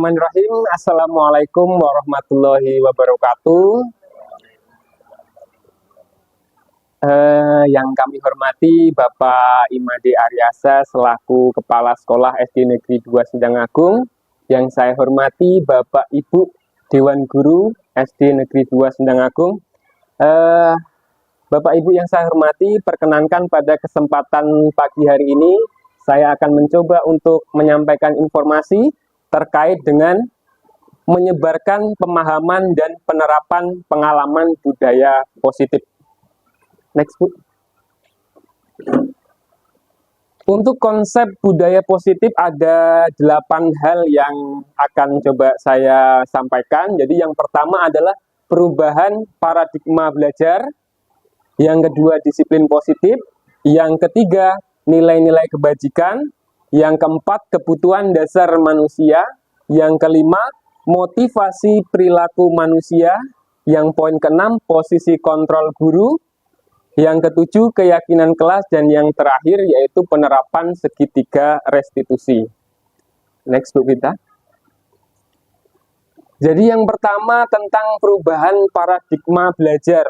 Bismillahirrahmanirrahim. Assalamualaikum warahmatullahi wabarakatuh. Yang kami hormati Bapak Imade Aryasa selaku Kepala Sekolah SD Negeri 2 Sindang Agung. Yang saya hormati Bapak Ibu Dewan Guru SD Negeri 2 Sindang Agung. Bapak Ibu yang saya hormati, perkenankan pada kesempatan pagi hari ini saya akan mencoba untuk menyampaikan informasi terkait dengan menyebarkan pemahaman dan penerapan pengalaman budaya positif. Next, Bu. Untuk konsep budaya positif ada 8 hal yang akan coba saya sampaikan. Jadi yang pertama adalah perubahan paradigma belajar. Yang kedua, disiplin positif. Yang ketiga, nilai-nilai kebajikan. Yang keempat, kebutuhan dasar manusia. Yang kelima, motivasi perilaku manusia. Yang poin keenam, posisi kontrol guru. Yang ketujuh, keyakinan kelas. Dan yang terakhir yaitu penerapan segitiga restitusi. Next, Bu kita. Jadi yang pertama tentang perubahan paradigma belajar.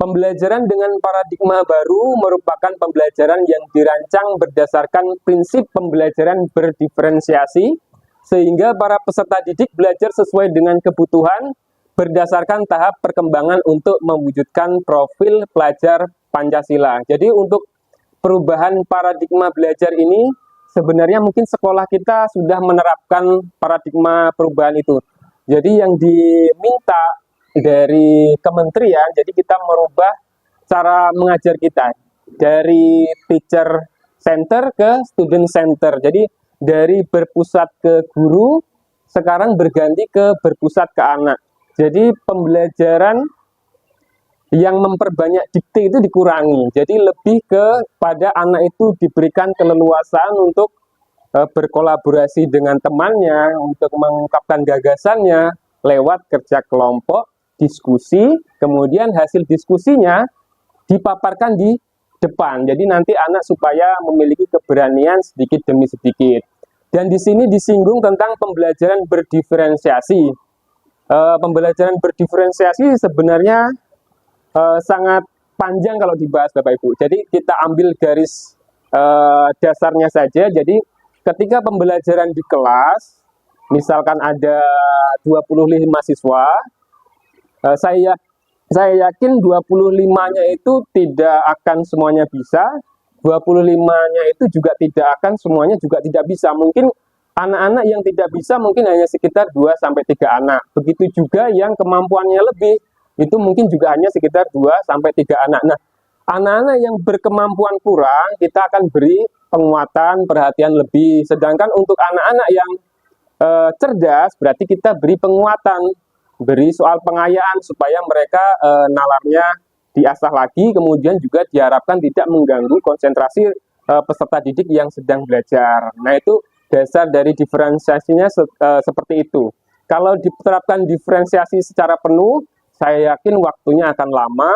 Pembelajaran dengan paradigma baru merupakan pembelajaran yang dirancang berdasarkan prinsip pembelajaran berdiferensiasi, sehingga para peserta didik belajar sesuai dengan kebutuhan berdasarkan tahap perkembangan untuk mewujudkan profil pelajar Pancasila. Jadi untuk perubahan paradigma belajar ini, sebenarnya mungkin sekolah kita sudah menerapkan paradigma perubahan itu. Jadi yang diminta dari kementerian, jadi kita merubah cara mengajar kita dari teacher center ke student center. Jadi dari berpusat ke guru, sekarang berganti ke berpusat ke anak. Jadi pembelajaran yang memperbanyak dikte itu dikurangi. Jadi lebih kepada anak itu diberikan keleluasaan untuk berkolaborasi dengan temannya, untuk mengungkapkan gagasannya lewat kerja kelompok, diskusi, kemudian hasil diskusinya dipaparkan di depan. Jadi nanti anak supaya memiliki keberanian sedikit demi sedikit. Dan di sini disinggung tentang pembelajaran berdiferensiasi. Pembelajaran berdiferensiasi sebenarnya sangat panjang kalau dibahas Bapak Ibu. Jadi kita ambil garis dasarnya saja. Jadi ketika pembelajaran di kelas, misalkan ada 25 siswa, saya yakin 25-nya itu tidak akan semuanya bisa, 25-nya itu juga tidak akan semuanya juga tidak bisa. Mungkin anak-anak yang tidak bisa mungkin hanya sekitar 2-3 anak. Begitu juga yang kemampuannya lebih, itu mungkin juga hanya sekitar 2-3 anak. Nah, anak-anak yang berkemampuan kurang, kita akan beri penguatan, perhatian lebih. Sedangkan untuk anak-anak yang cerdas, berarti kita beri penguatan, beri soal pengayaan supaya mereka nalarnya diasah lagi, kemudian juga diharapkan tidak mengganggu konsentrasi peserta didik yang sedang belajar. Nah, itu dasar dari diferensiasinya seperti itu. Kalau diterapkan diferensiasi secara penuh, saya yakin waktunya akan lama.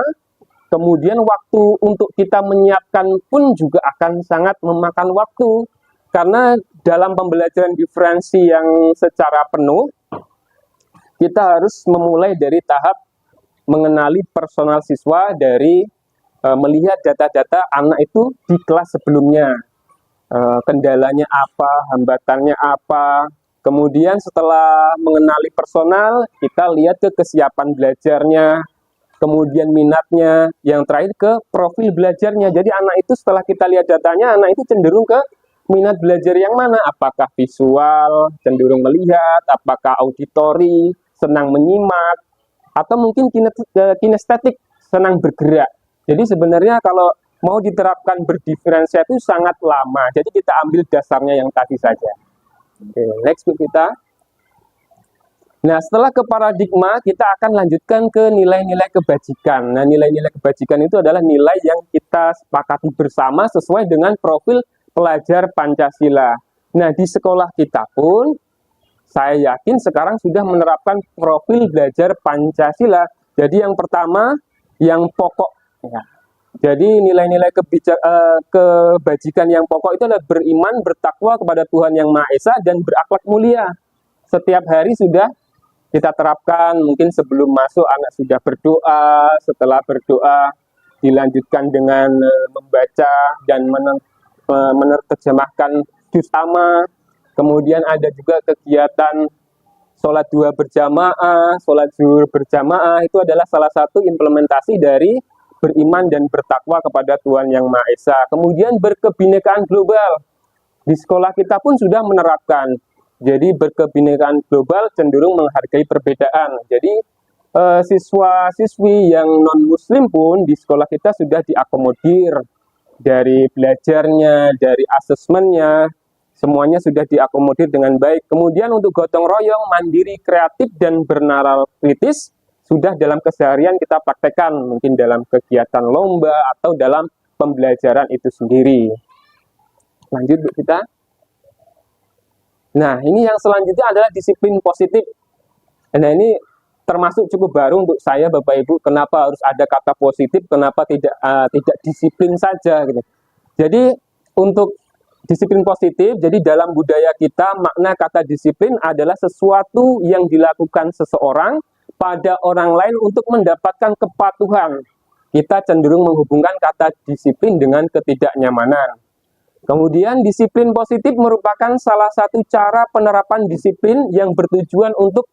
Kemudian waktu untuk kita menyiapkan pun juga akan sangat memakan waktu. Karena dalam pembelajaran diferensi yang secara penuh, kita harus memulai dari tahap mengenali personal siswa, dari melihat data-data anak itu di kelas sebelumnya. Kendalanya apa, hambatannya apa. Kemudian setelah mengenali personal, kita lihat ke kesiapan belajarnya, kemudian minatnya, yang terakhir ke profil belajarnya. Jadi anak itu setelah kita lihat datanya, anak itu cenderung ke minat belajar yang mana? Apakah visual, cenderung melihat, apakah auditori, senang menyimak, atau mungkin kinestetik, senang bergerak. Jadi sebenarnya kalau mau diterapkan berdiferensiasi itu sangat lama. Jadi kita ambil dasarnya yang tadi saja. Oke, next kita. Nah, setelah ke paradigma, kita akan lanjutkan ke nilai-nilai kebajikan. Nah, nilai-nilai kebajikan itu adalah nilai yang kita sepakati bersama sesuai dengan profil pelajar Pancasila. Nah, di sekolah kita pun, saya yakin sekarang sudah menerapkan profil belajar Pancasila. Jadi yang pertama, yang pokok, ya. Jadi nilai-nilai kebajikan yang pokok itu adalah beriman, bertakwa kepada Tuhan Yang Maha Esa, dan berakhlak mulia. setiap hari sudah kita terapkan. Mungkin sebelum masuk anak sudah berdoa, setelah berdoa dilanjutkan dengan membaca dan menerjemahkan juz amma. Kemudian ada juga kegiatan sholat dua berjamaah, sholat zuhur berjamaah. Itu adalah salah satu implementasi dari beriman dan bertakwa kepada Tuhan Yang Maha Esa. Kemudian berkebinekaan global. Di sekolah kita pun sudah menerapkan. Jadi berkebinekaan global cenderung menghargai perbedaan. Jadi siswa-siswi yang non-muslim pun di sekolah kita sudah diakomodir. Dari belajarnya, dari asesmennya, semuanya sudah diakomodir dengan baik. Kemudian untuk gotong royong, mandiri, kreatif, dan bernalar kritis, sudah dalam keseharian kita praktekkan, mungkin dalam kegiatan lomba atau dalam pembelajaran itu sendiri. Lanjut Bu kita. Nah, ini yang selanjutnya adalah disiplin positif. Nah, ini termasuk cukup baru untuk saya Bapak Ibu. Kenapa harus ada kata positif? Kenapa tidak disiplin saja gitu. Jadi untuk disiplin positif, jadi dalam budaya kita makna kata disiplin adalah sesuatu yang dilakukan seseorang pada orang lain untuk mendapatkan kepatuhan. Kita cenderung menghubungkan kata disiplin dengan ketidaknyamanan. Kemudian disiplin positif merupakan salah satu cara penerapan disiplin yang bertujuan untuk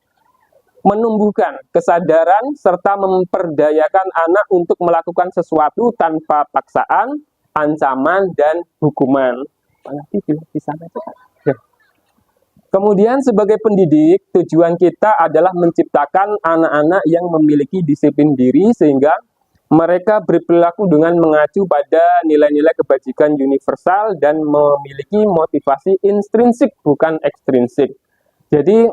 menumbuhkan kesadaran serta memperdayakan anak untuk melakukan sesuatu tanpa paksaan, ancaman, dan hukuman. Di sana itu, Pak. Kemudian sebagai pendidik, tujuan kita adalah menciptakan anak-anak yang memiliki disiplin diri sehingga mereka berperilaku dengan mengacu pada nilai-nilai kebajikan universal dan memiliki motivasi intrinsik bukan ekstrinsik. Jadi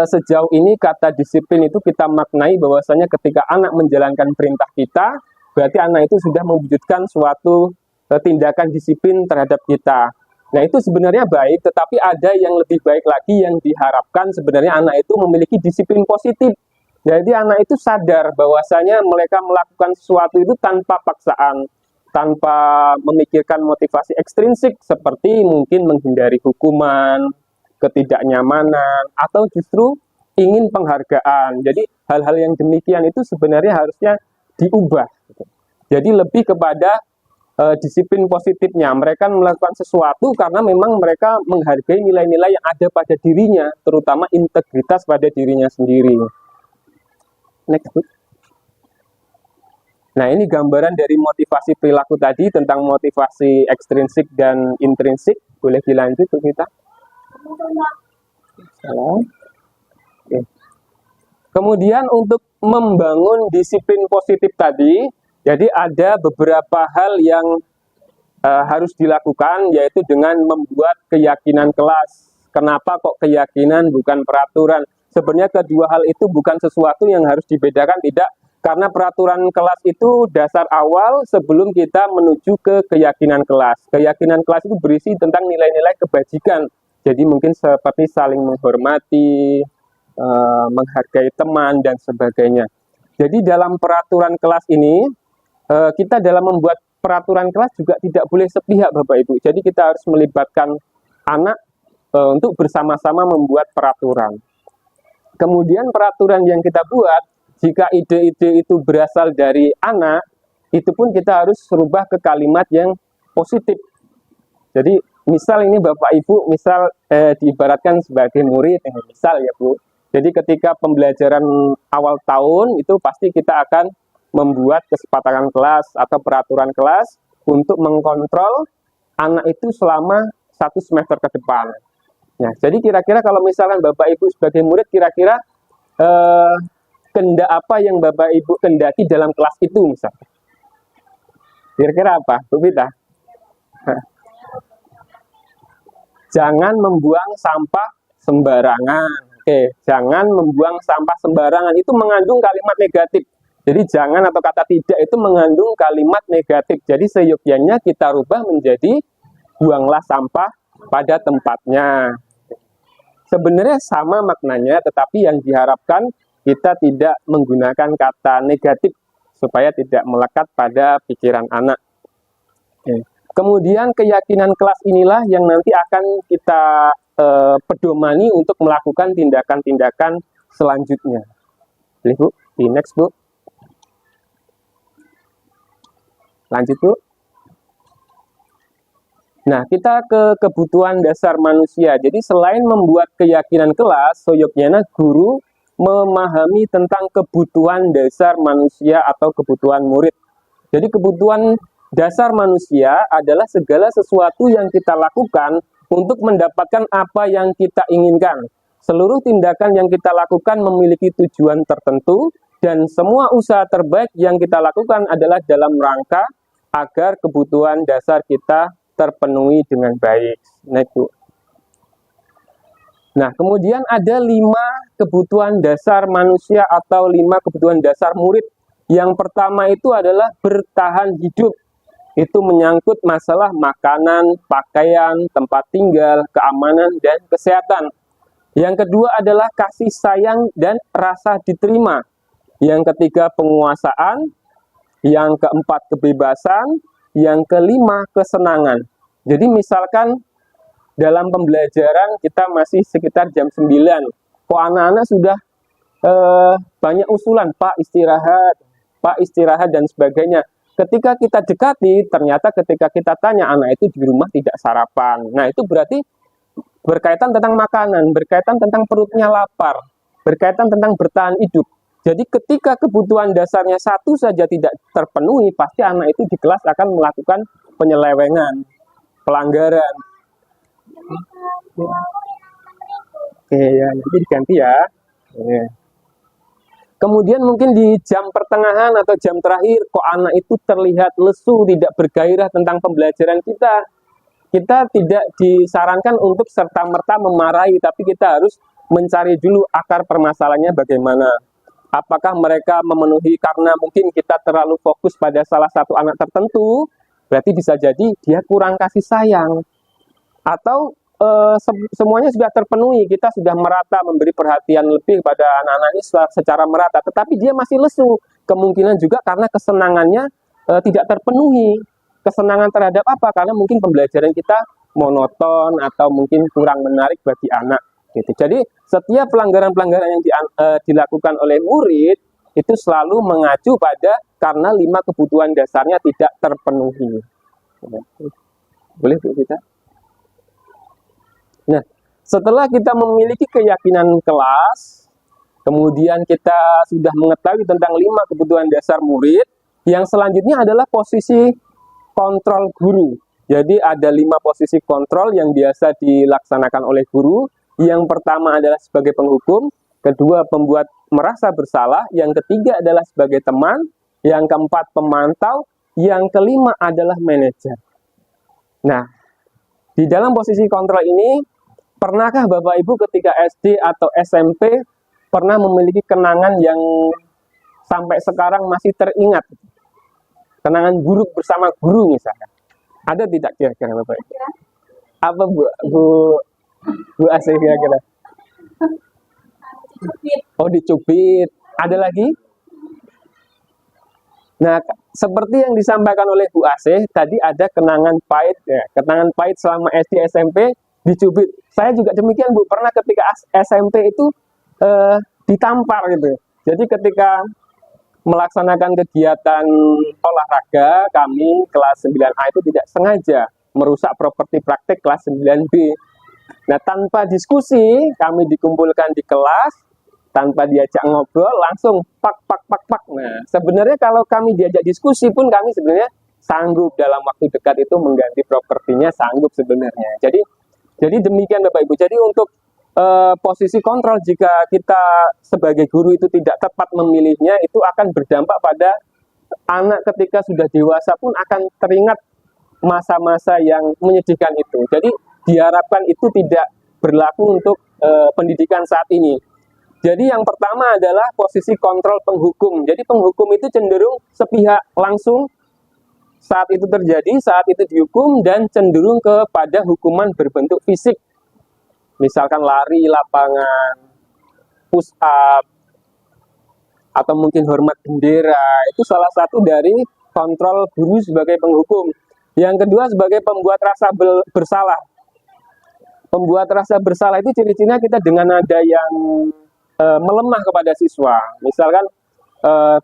sejauh ini kata disiplin itu kita maknai bahwasanya ketika anak menjalankan perintah kita, berarti anak itu sudah mewujudkan suatu tindakan disiplin terhadap kita. Nah itu sebenarnya baik, tetapi ada yang lebih baik lagi yang diharapkan sebenarnya anak itu memiliki disiplin positif. Jadi anak itu sadar bahwasanya mereka melakukan sesuatu itu tanpa paksaan, tanpa memikirkan motivasi ekstrinsik seperti mungkin menghindari hukuman, ketidaknyamanan, atau justru ingin penghargaan. Jadi hal-hal yang demikian itu sebenarnya harusnya diubah. Jadi lebih kepada disiplin positifnya. Mereka melakukan sesuatu karena memang mereka menghargai nilai-nilai yang ada pada dirinya, terutama integritas pada dirinya sendiri. Next. Nah, ini gambaran dari motivasi perilaku tadi tentang motivasi ekstrinsik dan intrinsik. Boleh dilanjut tuh kita. Oke. Kemudian untuk membangun disiplin positif tadi, jadi ada beberapa hal yang harus dilakukan, yaitu dengan membuat keyakinan kelas. Kenapa kok keyakinan bukan peraturan? Sebenarnya kedua hal itu bukan sesuatu yang harus dibedakan, tidak. Karena peraturan kelas itu dasar awal sebelum kita menuju ke keyakinan kelas. Keyakinan kelas itu berisi tentang nilai-nilai kebajikan. Jadi mungkin seperti saling menghormati, menghargai teman, dan sebagainya. Jadi dalam peraturan kelas ini, kita dalam membuat peraturan kelas juga tidak boleh sepihak Bapak Ibu. Jadi kita harus melibatkan anak untuk bersama-sama membuat peraturan. Kemudian peraturan yang kita buat, jika ide-ide itu berasal dari anak, itu pun kita harus rubah ke kalimat yang positif. Jadi misal ini Bapak Ibu, misal diibaratkan sebagai murid, misal ya Bu. Jadi ketika pembelajaran awal tahun itu pasti kita akan membuat kesepakatan kelas atau peraturan kelas untuk mengkontrol anak itu selama 1 semester ke depan. Nah, jadi kira-kira kalau misalkan Bapak Ibu sebagai murid, kira-kira kehendak apa yang Bapak Ibu kehendaki dalam kelas itu misalnya? Kira-kira apa, Bu Pita? Jangan membuang sampah sembarangan. Oke, jangan membuang sampah sembarangan. Itu mengandung kalimat negatif. Jadi jangan atau kata tidak itu mengandung kalimat negatif. Jadi seyogyanya kita rubah menjadi buanglah sampah pada tempatnya. Sebenarnya sama maknanya, tetapi yang diharapkan kita tidak menggunakan kata negatif supaya tidak melekat pada pikiran anak. Kemudian keyakinan kelas inilah yang nanti akan kita pedomani untuk melakukan tindakan-tindakan selanjutnya. Boleh Bu, di next Bu. Lanjut Bu. Nah, kita ke kebutuhan dasar manusia. Jadi selain membuat keyakinan kelas, seyogyana guru memahami tentang kebutuhan dasar manusia atau kebutuhan murid. Jadi kebutuhan dasar manusia adalah segala sesuatu yang kita lakukan untuk mendapatkan apa yang kita inginkan. Seluruh tindakan yang kita lakukan memiliki tujuan tertentu dan semua usaha terbaik yang kita lakukan adalah dalam rangka agar kebutuhan dasar kita terpenuhi dengan baik. Nah, kemudian ada 5 kebutuhan dasar manusia atau 5 kebutuhan dasar murid. Yang pertama itu adalah bertahan hidup. Itu menyangkut masalah makanan, pakaian, tempat tinggal, keamanan, dan kesehatan. Yang kedua adalah kasih sayang dan rasa diterima. Yang ketiga penguasaan. Yang keempat kebebasan. Yang kelima kesenangan. Jadi misalkan dalam pembelajaran kita masih sekitar jam 9. Kok anak-anak sudah banyak usulan, Pak istirahat dan sebagainya. Ketika kita dekati, ternyata ketika kita tanya anak itu di rumah tidak sarapan. Nah itu berarti berkaitan tentang makanan, berkaitan tentang perutnya lapar, berkaitan tentang bertahan hidup. Jadi ketika kebutuhan dasarnya satu saja tidak terpenuhi, pasti anak itu di kelas akan melakukan penyelewengan, pelanggaran. Oke ya, nanti diganti ya. Oke. Kemudian mungkin di jam pertengahan atau jam terakhir, kok anak itu terlihat lesu, tidak bergairah tentang pembelajaran kita. Kita tidak disarankan untuk serta-merta memarahi, tapi kita harus mencari dulu akar permasalahannya bagaimana. Apakah mereka memenuhi karena mungkin kita terlalu fokus pada salah satu anak tertentu, berarti bisa jadi dia kurang kasih sayang. Atau semuanya sudah terpenuhi, kita sudah merata memberi perhatian lebih pada anak-anak ini secara merata, tetapi dia masih lesu. Kemungkinan juga karena kesenangannya tidak terpenuhi. Kesenangan terhadap apa? Karena mungkin pembelajaran kita monoton atau mungkin kurang menarik bagi anak. Gitu. Jadi setiap pelanggaran-pelanggaran yang dilakukan oleh murid itu selalu mengacu pada karena 5 kebutuhan dasarnya tidak terpenuhi. Boleh Bu kita? Nah, setelah kita memiliki keyakinan kelas, kemudian kita sudah mengetahui tentang 5 kebutuhan dasar murid, yang selanjutnya adalah posisi kontrol guru. Jadi ada 5 posisi kontrol yang biasa dilaksanakan oleh guru. Yang pertama adalah sebagai penghukum, kedua pembuat merasa bersalah, yang ketiga adalah sebagai teman, yang keempat pemantau, yang kelima adalah manajer. Nah, di dalam posisi kontrol ini, pernahkah Bapak Ibu ketika SD atau SMP pernah memiliki kenangan yang sampai sekarang masih teringat? Kenangan buruk bersama guru misalkan. Ada tidak kira-kira Bapak Ibu? Apa Bu Asih kira-kira? Oh dicubit. Ada lagi? Nah, seperti yang disampaikan oleh Bu Asih, tadi ada kenangan pahit ya. Kenangan pahit selama SD SMP dicubit. Saya juga demikian Bu, pernah ketika SMP itu ditampar gitu. Jadi ketika melaksanakan kegiatan olahraga, kami kelas 9A itu tidak sengaja merusak properti praktek kelas 9B. Nah, tanpa diskusi, kami dikumpulkan di kelas, tanpa diajak ngobrol, langsung pak. Nah, sebenarnya kalau kami diajak diskusi pun kami sebenarnya sanggup dalam waktu dekat itu mengganti propertinya, sanggup sebenarnya. Jadi demikian Bapak Ibu. Jadi untuk posisi kontrol, jika kita sebagai guru itu tidak tepat memilihnya, itu akan berdampak pada anak ketika sudah dewasa pun akan teringat masa-masa yang menyedihkan itu. Jadi diharapkan itu tidak berlaku untuk pendidikan saat ini. Jadi yang pertama adalah posisi kontrol penghukum. Jadi penghukum itu cenderung sepihak langsung saat itu terjadi, saat itu dihukum, dan cenderung kepada hukuman berbentuk fisik. Misalkan lari lapangan, push up, atau mungkin hormat bendera. Itu salah satu dari kontrol guru sebagai penghukum. Yang kedua sebagai pembuat rasa bersalah. Membuat rasa bersalah itu ciri-cirinya kita dengan nada yang melemah kepada siswa. Misalkan,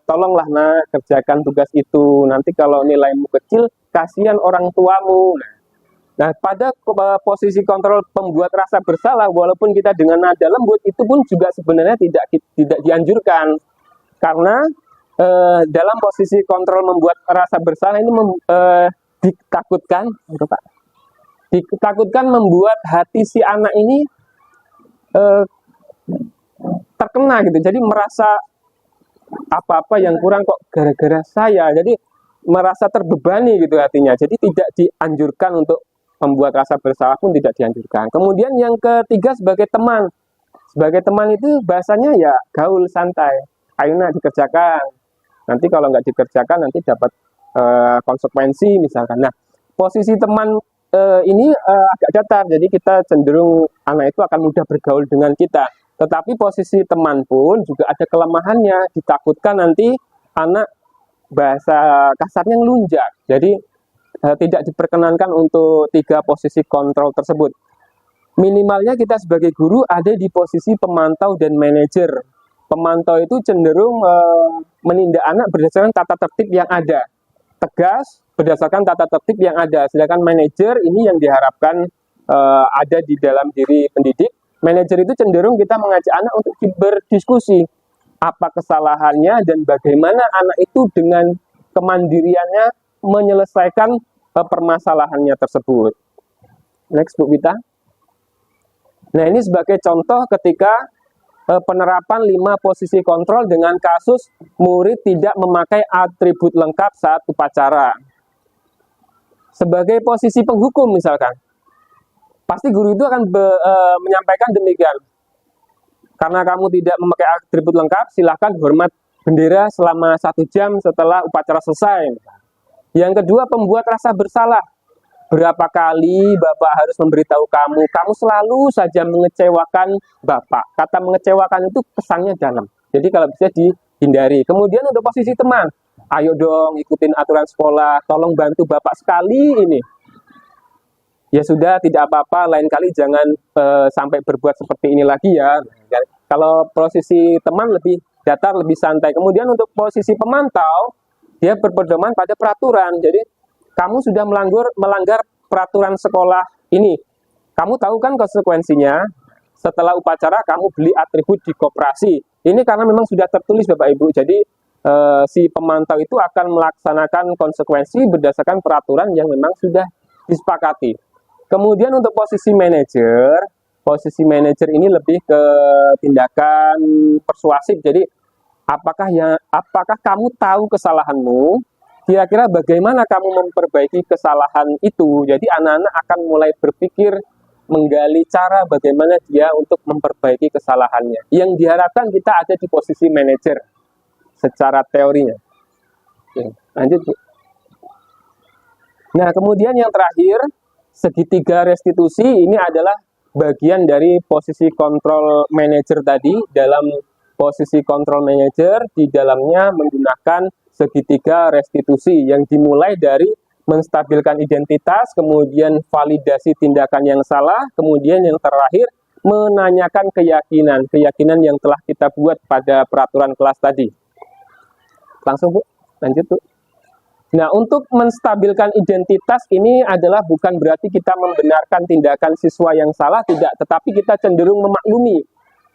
tolonglah nak kerjakan tugas itu, nanti kalau nilaimu kecil, kasihan orang tuamu. Nah, pada posisi kontrol pembuat rasa bersalah, walaupun kita dengan nada lembut, itu pun juga sebenarnya tidak dianjurkan. Karena dalam posisi kontrol membuat rasa bersalah ini ditakutkan membuat hati si anak ini terkena gitu. Jadi merasa apa-apa yang kurang kok gara-gara saya. Jadi merasa terbebani gitu hatinya. Jadi tidak dianjurkan untuk membuat rasa bersalah pun tidak dianjurkan. Kemudian yang ketiga sebagai teman. Sebagai teman itu bahasanya ya gaul santai. Ayo nak dikerjakan. Nanti kalau nggak dikerjakan nanti dapat konsekuensi misalkan. Nah, posisi teman ini agak datar. Jadi kita cenderung anak itu akan mudah bergaul dengan kita. Tetapi posisi teman pun juga ada kelemahannya. Ditakutkan nanti anak bahasa kasarnya ngelunjak. Jadi tidak diperkenankan untuk 3 posisi kontrol tersebut. Minimalnya kita sebagai guru ada di posisi pemantau dan manajer. Pemantau itu cenderung menindak anak berdasarkan tata tertib yang ada. Tegas berdasarkan tata tertib yang ada. Sedangkan manajer ini yang diharapkan ada di dalam diri pendidik. Manajer itu cenderung kita mengajak anak untuk berdiskusi. Apa kesalahannya dan bagaimana anak itu dengan kemandiriannya menyelesaikan permasalahannya tersebut. Next, Bu Wita. Nah, ini sebagai contoh ketika penerapan 5 posisi kontrol dengan kasus murid tidak memakai atribut lengkap saat upacara. Sebagai posisi penghukum misalkan, pasti guru itu akan menyampaikan demikian. Karena kamu tidak memakai atribut lengkap, silahkan hormat bendera selama 1 jam setelah upacara selesai. Yang kedua, pembuat rasa bersalah. Berapa kali Bapak harus memberitahu kamu selalu saja mengecewakan Bapak. Kata mengecewakan itu kesannya dalam. Jadi kalau bisa dihindari. Kemudian untuk posisi teman, ayo dong ikutin aturan sekolah, tolong bantu Bapak sekali ini. Ya sudah, tidak apa-apa, lain kali jangan sampai berbuat seperti ini lagi ya. Kalau posisi teman lebih datar, lebih santai. Kemudian untuk posisi pemantau, dia berpedoman pada peraturan. Jadi kamu sudah melanggar peraturan sekolah ini. Kamu tahu kan konsekuensinya? Setelah upacara kamu beli atribut di koperasi. Ini karena memang sudah tertulis Bapak Ibu. Jadi si pemantau itu akan melaksanakan konsekuensi berdasarkan peraturan yang memang sudah disepakati. Kemudian untuk posisi manajer ini lebih ke tindakan persuasif. Jadi apakah kamu tahu kesalahanmu? Kira-kira bagaimana kamu memperbaiki kesalahan itu? Jadi anak-anak akan mulai berpikir menggali cara bagaimana dia untuk memperbaiki kesalahannya. Yang diharapkan kita ada di posisi manajer secara teorinya. Oke, lanjut Bu. Nah, kemudian yang terakhir, segitiga restitusi ini adalah bagian dari posisi kontrol manajer tadi. Dalam posisi kontrol manajer, di dalamnya menggunakan segitiga restitusi yang dimulai dari menstabilkan identitas, kemudian validasi tindakan yang salah, kemudian yang terakhir menanyakan keyakinan yang telah kita buat pada peraturan kelas tadi. Langsung Bu, lanjut Bu. Nah, untuk menstabilkan identitas ini adalah bukan berarti kita membenarkan tindakan siswa yang salah, tidak, tetapi kita cenderung memaklumi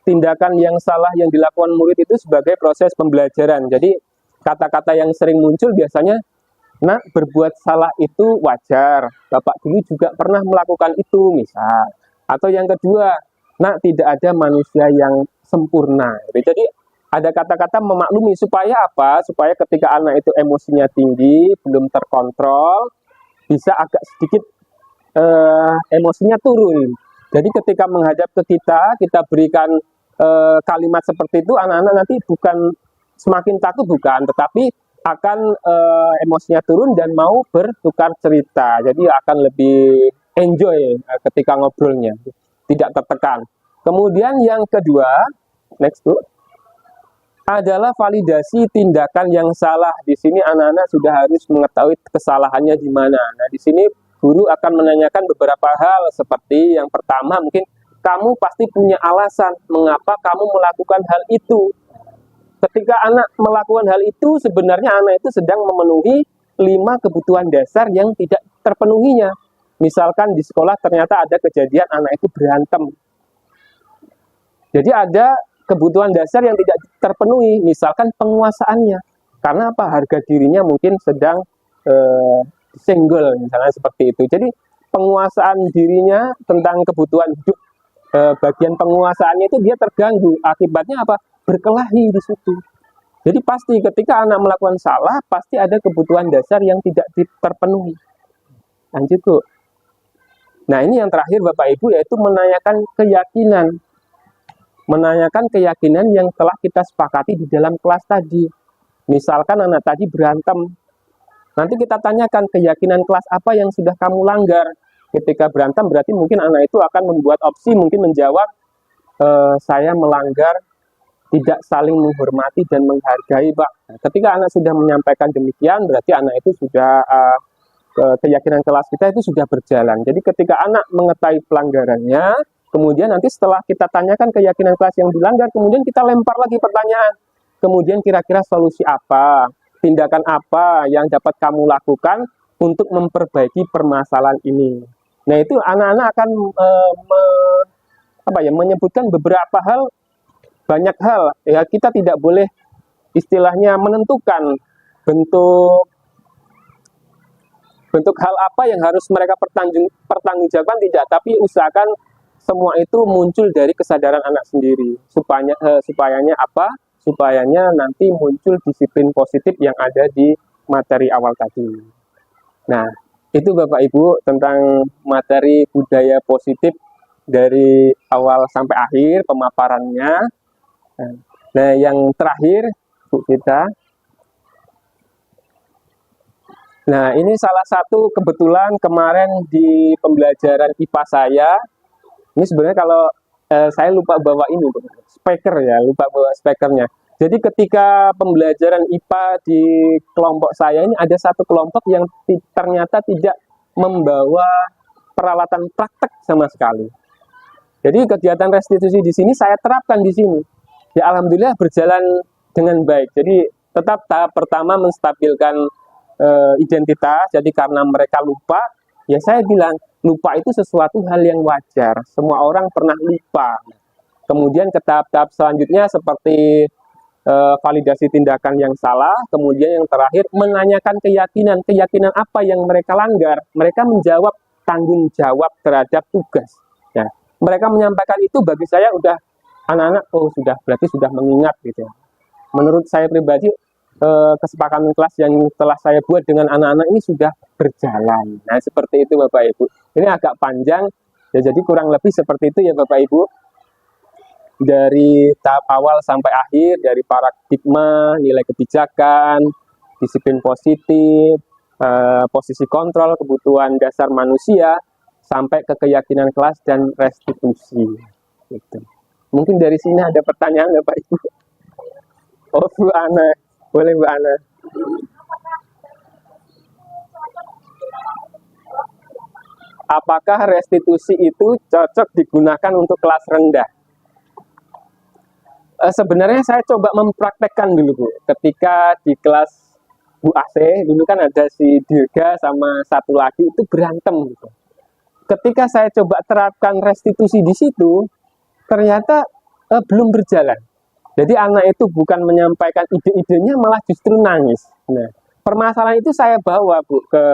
tindakan yang salah yang dilakukan murid itu sebagai proses pembelajaran. Jadi kata-kata yang sering muncul biasanya, nak, berbuat salah itu wajar, Bapak dulu juga pernah melakukan itu misal. Atau yang kedua, nak, tidak ada manusia yang sempurna. Jadi ada kata-kata memaklumi supaya apa? Supaya ketika anak itu emosinya tinggi, belum terkontrol, bisa agak sedikit emosinya turun. Jadi ketika menghadap ke kita berikan kalimat seperti itu, anak-anak nanti bukan semakin takut, bukan, tetapi akan emosinya turun dan mau bertukar cerita. Jadi akan lebih enjoy ketika ngobrolnya, tidak tertekan. Kemudian yang kedua, next Bu, adalah validasi tindakan yang salah. Di sini anak-anak sudah harus mengetahui kesalahannya di mana. Nah, di sini guru akan menanyakan beberapa hal seperti yang pertama mungkin kamu pasti punya alasan mengapa kamu melakukan hal itu. Ketika anak melakukan hal itu, sebenarnya anak itu sedang memenuhi 5 kebutuhan dasar yang tidak terpenuhinya. Misalkan di sekolah ternyata ada kejadian anak itu berantem. Jadi ada kebutuhan dasar yang tidak terpenuhi, misalkan penguasaannya. Karena apa? Harga dirinya mungkin sedang single, misalnya seperti itu. Jadi penguasaan dirinya tentang kebutuhan hidup, bagian penguasaannya itu dia terganggu. Akibatnya apa? Berkelahi di situ. Jadi pasti ketika anak melakukan salah, pasti ada kebutuhan dasar yang tidak terpenuhi. Lanjut tuh. Nah ini yang terakhir Bapak Ibu, yaitu menanyakan keyakinan. Menanyakan keyakinan yang telah kita sepakati di dalam kelas tadi. Misalkan anak tadi berantem. Nanti kita tanyakan keyakinan kelas apa yang sudah kamu langgar. Ketika berantem berarti mungkin anak itu akan membuat opsi, mungkin menjawab, saya melanggar tidak saling menghormati dan menghargai, Pak. Nah, ketika anak sudah menyampaikan demikian, berarti anak itu sudah keyakinan kelas kita itu sudah berjalan. Jadi ketika anak mengetahui pelanggarannya, kemudian nanti setelah kita tanyakan keyakinan kelas yang dilanggar, kemudian kita lempar lagi pertanyaan. Kemudian kira-kira solusi apa, tindakan apa yang dapat kamu lakukan untuk memperbaiki permasalahan ini. Nah itu anak-anak akan menyebutkan beberapa hal, banyak hal. Ya kita tidak boleh istilahnya menentukan bentuk hal apa yang harus mereka pertanggungjawabkan, tidak, tapi usahakan semua itu muncul dari kesadaran anak sendiri. Supayanya apa? Supayanya nanti muncul disiplin positif yang ada di materi awal tadi. Nah, itu Bapak Ibu tentang materi budaya positif dari awal sampai akhir pemaparannya. Nah, yang terakhir Bu kita. Nah, ini salah satu kebetulan kemarin di pembelajaran IPA saya. Ini sebenarnya kalau saya lupa bawa ini, speaker ya, lupa bawa speakernya. Jadi ketika pembelajaran IPA di kelompok saya ini ada satu kelompok yang ternyata tidak membawa peralatan praktek sama sekali. Jadi kegiatan restitusi di sini saya terapkan di sini. Ya alhamdulillah berjalan dengan baik. Jadi tetap tahap pertama menstabilkan identitas. Jadi karena mereka lupa, ya saya bilang lupa itu sesuatu hal yang wajar. Semua orang pernah lupa. Kemudian ke tahap-tahap selanjutnya seperti validasi tindakan yang salah, kemudian yang terakhir menanyakan keyakinan apa yang mereka langgar, mereka menjawab tanggung jawab terhadap tugas. Ya, mereka menyampaikan itu bagi saya udah anak-anak, oh sudah berarti sudah mengingat gitu. Menurut saya pribadi kesepakatan kelas yang telah saya buat dengan anak-anak ini sudah berjalan. Nah seperti itu Bapak Ibu. Ini agak panjang, ya jadi kurang lebih seperti itu ya Bapak Ibu. Dari tahap awal sampai akhir, dari paradigma, nilai kebijakan, disiplin positif, posisi kontrol, kebutuhan dasar manusia, sampai ke keyakinan kelas dan restitusi. Gitu. Mungkin dari sini ada pertanyaan Bapak Ibu. Oh Bu Ana, boleh Bu Ana. Apakah restitusi itu cocok digunakan untuk kelas rendah? Sebenarnya saya coba mempraktekkan dulu Bu. Ketika di kelas Bu AC, dulu kan ada si Dirga sama satu lagi itu berantem gitu. Ketika saya coba terapkan restitusi di situ, ternyata belum berjalan. Jadi anak itu bukan menyampaikan ide-idenya, malah justru nangis. Nah, permasalahan itu saya bawa Bu ke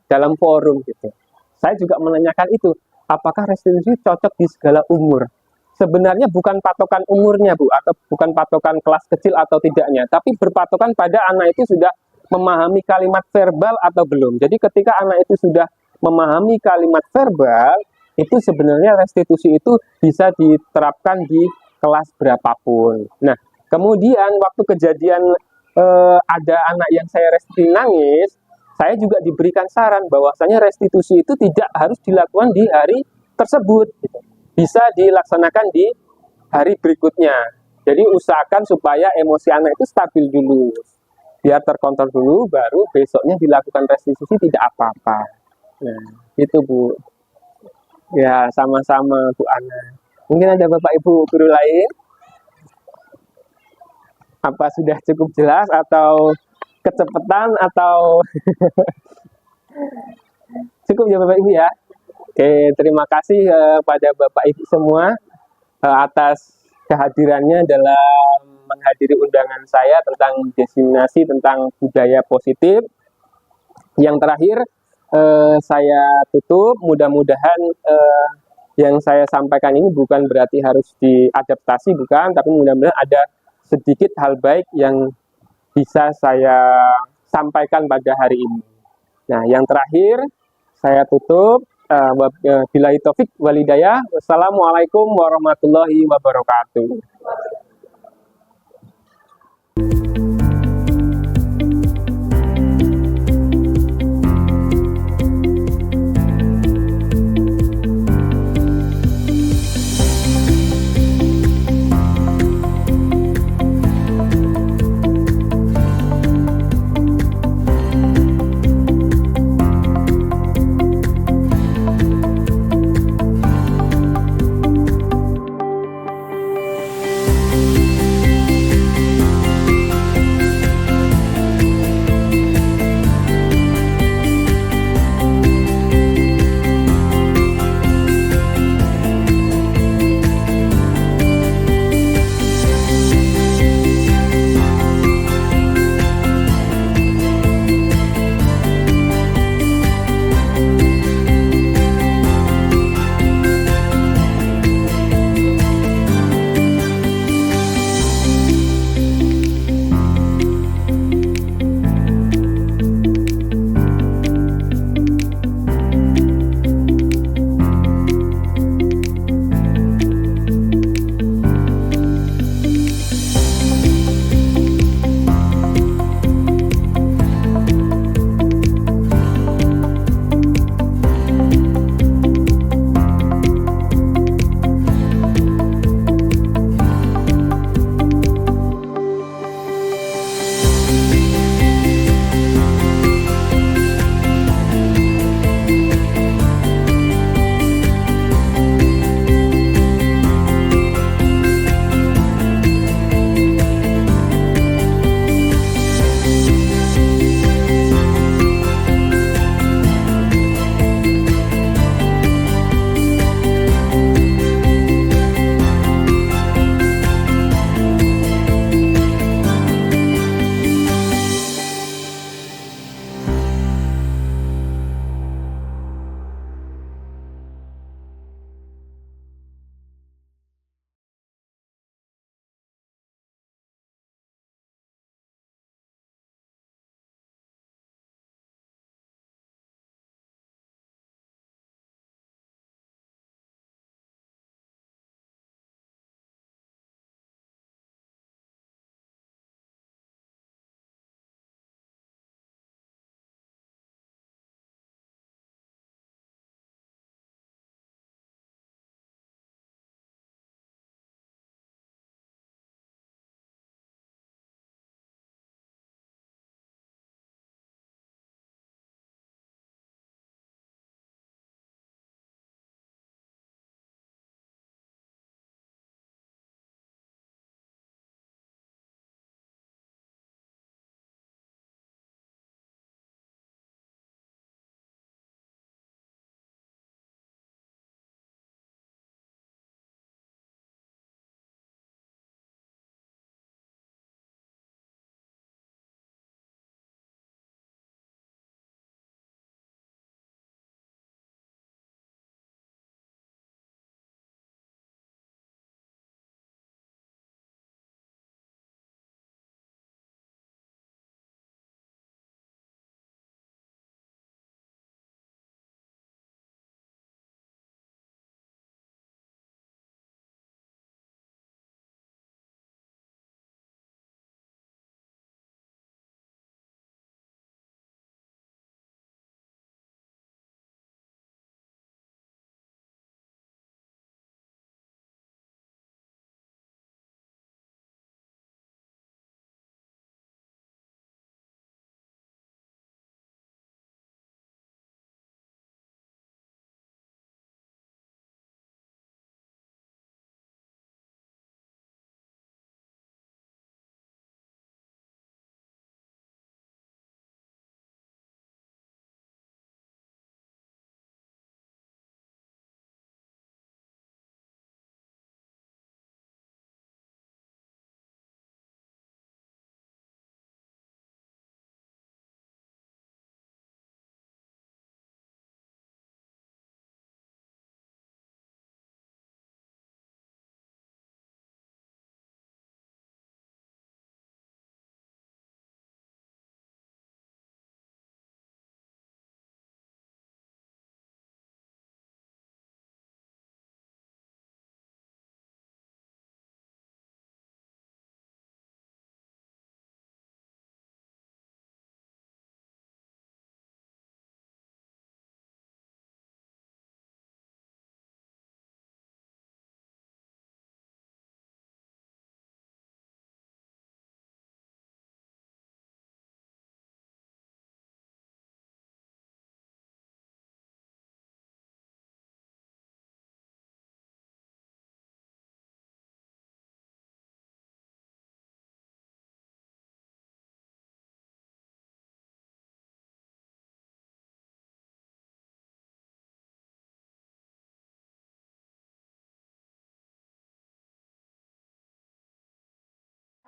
dalam forum gitu. Saya juga menanyakan itu, apakah restitusi cocok di segala umur? Sebenarnya bukan patokan umurnya Bu, atau bukan patokan kelas kecil atau tidaknya, tapi berpatokan pada anak itu sudah memahami kalimat verbal atau belum. Jadi ketika anak itu sudah memahami kalimat verbal, itu sebenarnya restitusi itu bisa diterapkan di kelas berapapun. Nah, kemudian waktu kejadian ada anak yang saya restitusi nangis, saya juga diberikan saran bahwasanya restitusi itu tidak harus dilakukan di hari tersebut. Gitu. Bisa dilaksanakan di hari berikutnya. Jadi usahakan supaya emosi anak itu stabil dulu. Biar terkontrol dulu, baru besoknya dilakukan restitusi tidak apa-apa. Nah, itu Bu. Ya, sama-sama Bu Ana. Mungkin ada Bapak Ibu guru lain? Apa sudah cukup jelas atau kecepatan atau cukup ya Bapak Ibu ya? Oke, terima kasih pada Bapak Ibu semua atas kehadirannya dalam menghadiri undangan saya tentang diseminasi tentang budaya positif. Yang terakhir, saya tutup. Mudah-mudahan yang saya sampaikan ini bukan berarti harus diadaptasi, bukan, tapi mudah-mudahan ada sedikit hal baik yang bisa saya sampaikan pada hari ini. Nah, yang terakhir saya tutup. Billahi taufik walhidayah. Wassalamualaikum warahmatullahi wabarakatuh.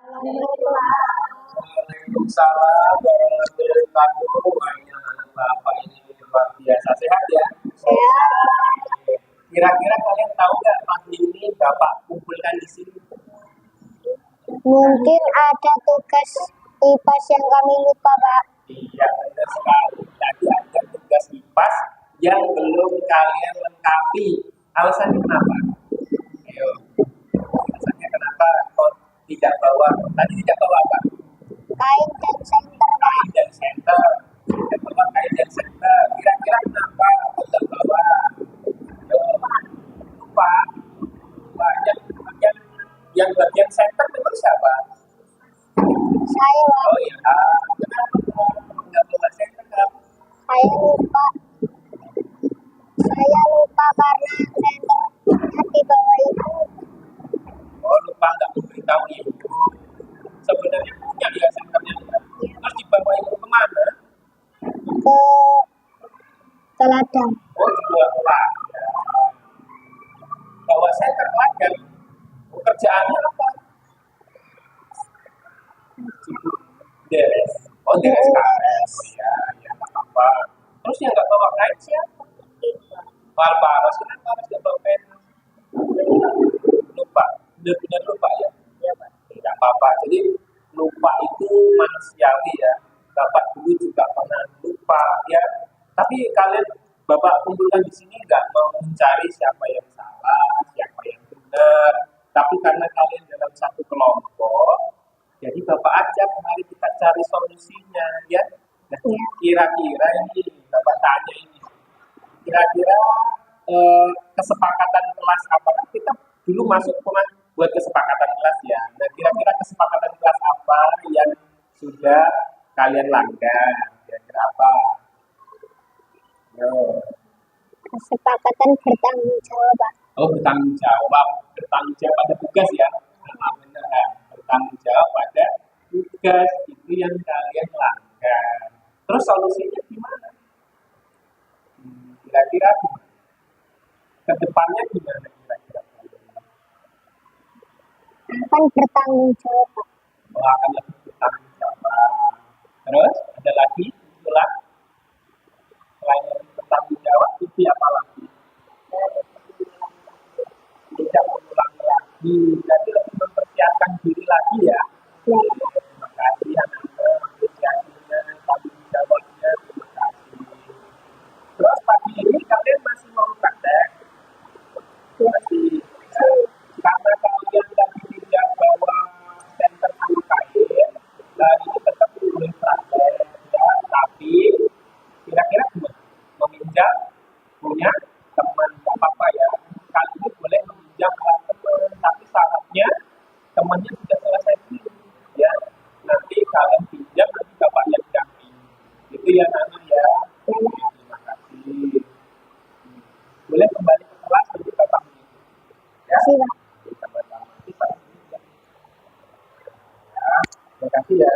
Waalaikumsalam warahmatullahi wabarakatuh. Banyak anak Bapak ini luar biasa sehat ya. Kira-kira kalian tahu nggak pagi ini Bapak kumpulkan di sini? Mungkin ada tugas IPAS yang kami lupa, Pak. Iya, benar sekali. Tadi ada tugas IPAS yang belum kalian lengkapi. Alasannya kenapa? Ayo. Alasannya kenapa kok tidak bawa? Tadi tidak bawa apa? Kain dan senter, Pak. Kain dan senter. Tidak bawa kain dan senter. Kira-kira kenapa kok tidak bawa? Ayo. Lupa. Lupa. Yang bagian senter itu siapa? Saya, Pak. Oh iya. Kenapa kok nggak bawa senter? Saya lupa. Saya lupa karena senter di bawah ibu. Oh, lupa nggak memberitahu ibu. Sebenarnya punya ya senternya. Terus dibawa ibu kemana? Ke ladang. Oh, dibawa ke ladang. Bawa senter ke ladang. Pekerjaannya apa? Deres. Oh, deres karet. Oh iya, ya nggak apa-apa. Terus yang nggak bawa kain siapa? Paros. Kenapa harus nggak bawa kain? Lupa. Benar-benar lupa ya? Iya, Pak. Tidak apa-apa. Jadi lupa itu manusiawi ya. Bapak dulu juga pernah lupa ya. Tapi kalian Bapak kumpulkan di sini nggak mau mencari siapa yang salah, siapa yang benar. Tapi karena kalian dalam satu kelompok, jadi Bapak ajak mari kita cari solusinya ya. Nah, kira-kira ini Bapak tanya ini. Kira-kira kesepakatan kelas apa? Kita dulu masuk buat kesepakatan kelas ya. Nah, kira-kira kesepakatan kelas apa yang sudah kalian langgar? Kira-kira apa? Yo. Kesepakatan bertanggung jawab, Pak. Oh, bertanggung jawab pada tugas ya. Nah, benar. Bertanggung jawab pada tugas itu yang kalian langgar. Terus solusinya gimana? Kira-kira gimana? Kedepannya gimana kira-kira? Akan bertanggung jawab, Pak. Oh, akan lebih bertanggung jawab. Terus ada lagi istilah selain lebih bertanggung jawab itu apa lagi? Tidak mengulang lagi. Jadi lebih mempersiapkan diri lagi ya. Ya. Terima kasih anak-anak, apresiasinya, tanggung jawabnya, terima kasih. Terus pagi ini kalian masih mau praktek? Masih. Karena kalian tadi tidak bawa senter sama kain, dan ini tetap boleh praktek ya. Tapi kira-kira gimana? Meminjam punya teman nggak apa-apa ya. Kali ini boleh meminjam kelas teman, tapi syaratnya temannya sudah selesai dulu ya. Nanti kalian pinjam, nanti bapaknya ganti. Itu ya Nana ya. Terima kasih. Boleh kembali ke kelas nanti bapak ya. Sama-sama kita. Ya. Terima kasih ya.